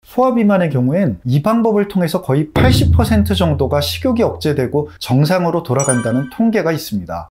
소아비만의 경우엔 이 방법을 통해서 거의 80% 정도가 식욕이 억제되고 정상으로 돌아간다는 통계가 있습니다.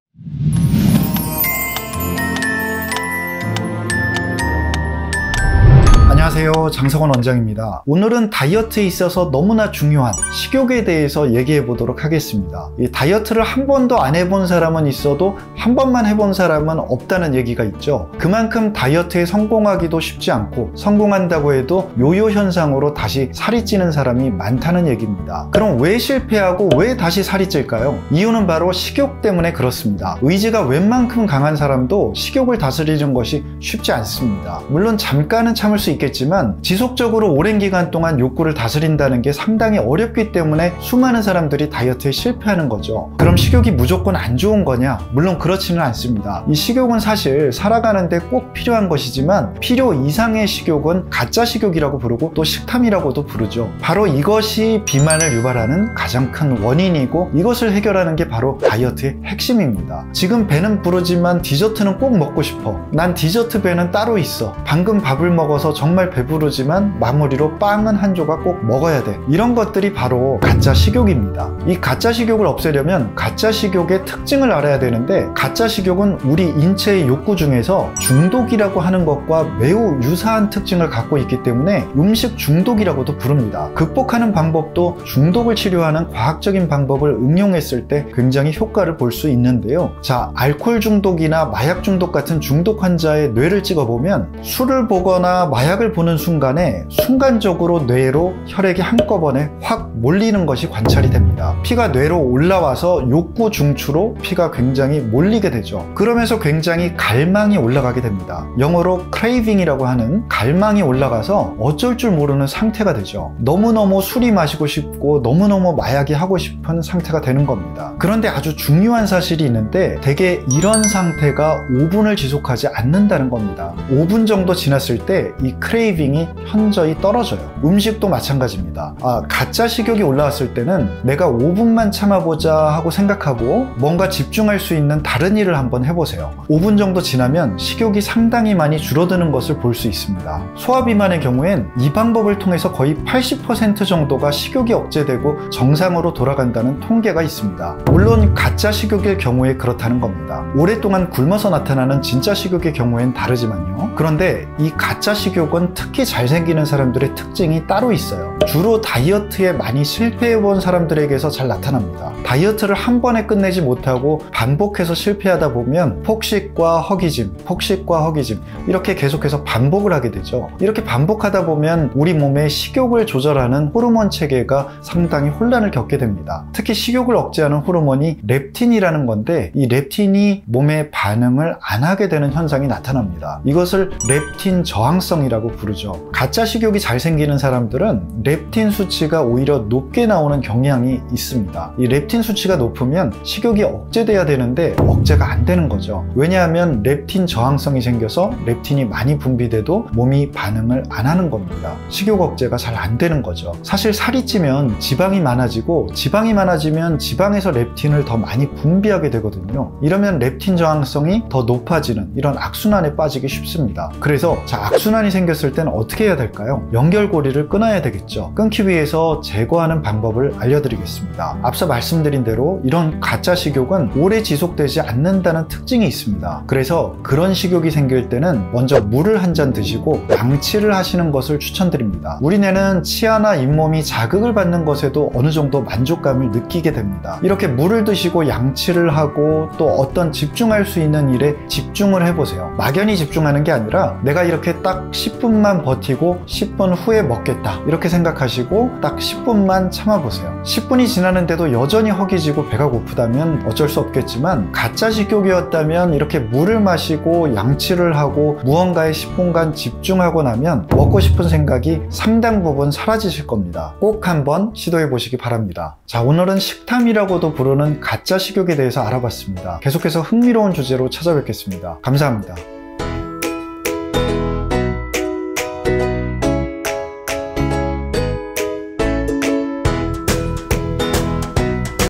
안녕하세요, 장석원 원장입니다. 오늘은 다이어트에 있어서 너무나 중요한 식욕에 대해서 얘기해 보도록 하겠습니다. 이 다이어트를 한 번도 안 해본 사람은 있어도 한 번만 해본 사람은 없다는 얘기가 있죠. 그만큼 다이어트에 성공하기도 쉽지 않고, 성공한다고 해도 요요 현상으로 다시 살이 찌는 사람이 많다는 얘기입니다. 그럼 왜 실패하고 왜 다시 살이 찔까요? 이유는 바로 식욕 때문에 그렇습니다. 의지가 웬만큼 강한 사람도 식욕을 다스리는 것이 쉽지 않습니다. 물론 잠깐은 참을 수 있겠지만 지속적으로 오랜 기간 동안 욕구를 다스린다는 게 상당히 어렵기 때문에 수많은 사람들이 다이어트에 실패하는 거죠. 그럼 식욕이 무조건 안 좋은 거냐? 물론 그렇지는 않습니다. 이 식욕은 사실 살아가는데 꼭 필요한 것이지만 필요 이상의 식욕은 가짜 식욕이라고 부르고 또 식탐이라고도 부르죠. 바로 이것이 비만을 유발하는 가장 큰 원인이고, 이것을 해결하는 게 바로 다이어트의 핵심입니다. 지금 배는 부르지만 디저트는 꼭 먹고 싶어. 난 디저트 배는 따로 있어. 방금 밥을 먹어서 정말 배부르지만 마무리로 빵은 한 조각 꼭 먹어야 돼. 이런 것들이 바로 가짜 식욕입니다. 이 가짜 식욕을 없애려면 가짜 식욕의 특징을 알아야 되는데, 가짜 식욕은 우리 인체의 욕구 중에서 중독이라고 하는 것과 매우 유사한 특징을 갖고 있기 때문에 음식 중독이라고도 부릅니다. 극복하는 방법도 중독을 치료하는 과학적인 방법을 응용했을 때 굉장히 효과를 볼 수 있는데요. 자, 알코올 중독이나 마약 중독 같은 중독 환자의 뇌를 찍어보면 술을 보거나 마약을 보는 순간에 순간적으로 뇌로 혈액이 한꺼번에 확 몰리는 것이 관찰이 됩니다. 피가 뇌로 올라와서 욕구 중추로 피가 굉장히 몰리게 되죠. 그러면서 굉장히 갈망이 올라가게 됩니다. 영어로 craving이라고 하는 갈망이 올라가서 어쩔 줄 모르는 상태가 되죠. 너무너무 술이 마시고 싶고 너무너무 마약이 하고 싶은 상태가 되는 겁니다. 그런데 아주 중요한 사실이 있는데, 대개 이런 상태가 5분을 지속하지 않는다는 겁니다. 5분 정도 지났을 때 이 크레이빙이 현저히 떨어져요. 음식도 마찬가지입니다. 가짜 식욕이 올라왔을 때는 내가 5분만 참아보자 하고 생각하고 뭔가 집중할 수 있는 다른 일을 한번 해보세요. 5분 정도 지나면 식욕이 상당히 많이 줄어드는 것을 볼 수 있습니다. 소아비만의 경우엔 이 방법을 통해서 거의 80% 정도가 식욕이 억제되고 정상으로 돌아간다는 통계가 있습니다. 물론 가짜 식욕일 경우에 그렇다는 겁니다. 오랫동안 굶어서 나타나는 진짜 식욕의 경우엔 다르지만요. 그런데 이 가짜 식욕은 특히 잘생기는 사람들의 특징이 따로 있어요. 주로 다이어트에 많이 실패해본 사람들에게서 잘 나타납니다. 다이어트를 한 번에 끝내지 못하고 반복해서 실패하다 보면 폭식과 허기짐, 폭식과 허기짐, 이렇게 계속해서 반복을 하게 되죠. 이렇게 반복하다 보면 우리 몸의 식욕을 조절하는 호르몬 체계가 상당히 혼란을 겪게 됩니다. 특히 식욕을 억제하는 호르몬이 렙틴이라는 건데, 이 렙틴이 몸의 반응을 안 하게 되는 현상이 나타납니다. 이것을 렙틴 저항성이라고 부르죠. 가짜 식욕이 잘 생기는 사람들은 렙틴 수치가 오히려 높게 나오는 경향이 있습니다. 이 렙틴 수치가 높으면 식욕이 억제돼야 되는데 억제가 안 되는 거죠. 왜냐하면 렙틴 저항성이 생겨서 렙틴이 많이 분비돼도 몸이 반응을 안 하는 겁니다. 식욕 억제가 잘 안 되는 거죠. 사실 살이 찌면 지방이 많아지고, 지방이 많아지면 지방에서 렙틴을 더 많이 분비하게 되거든요. 이러면 렙틴 저항성이 더 높아지는 이런 악순환에 빠지기 쉽습니다. 그래서 악순환이 생겼을 때는 어떻게 해야 될까요? 연결고리를 끊어야 되겠죠. 끊기 위해서 제거하는 방법을 알려드리겠습니다. 앞서 말씀드린 대로 이런 가짜 식욕은 오래 지속되지 않는다는 특징이 있습니다. 그래서 그런 식욕이 생길 때는 먼저 물을 한 잔 드시고 양치를 하시는 것을 추천드립니다. 우리 뇌는 치아나 잇몸이 자극을 받는 것에도 어느 정도 만족감을 느끼게 됩니다. 이렇게 물을 드시고 양치를 하고 또 어떤 집중할 수 있는 일에 집중을 해보세요. 막연히 집중하는 게 아니라 내가 이렇게 딱 10분만 버티고 10분 후에 먹겠다, 이렇게 생각하시고 딱 10분만 참아보세요. 10분이 지나는데도 여전히 허기지고 배가 고프다면 어쩔 수 없겠지만, 가짜 식욕이었다면 이렇게 물을 마시고 양치를 하고 무언가에 10분간 집중하고 나면 먹고 싶은 생각이 상당 부분 사라지실 겁니다. 꼭 한번 시도해 보시기 바랍니다. 자, 오늘은 식탐이라고도 부르는 가짜 식욕에 대해서 알아봤습니다. 계속해서 흥미로운 주제로 찾아뵙겠습니다. 감사합니다.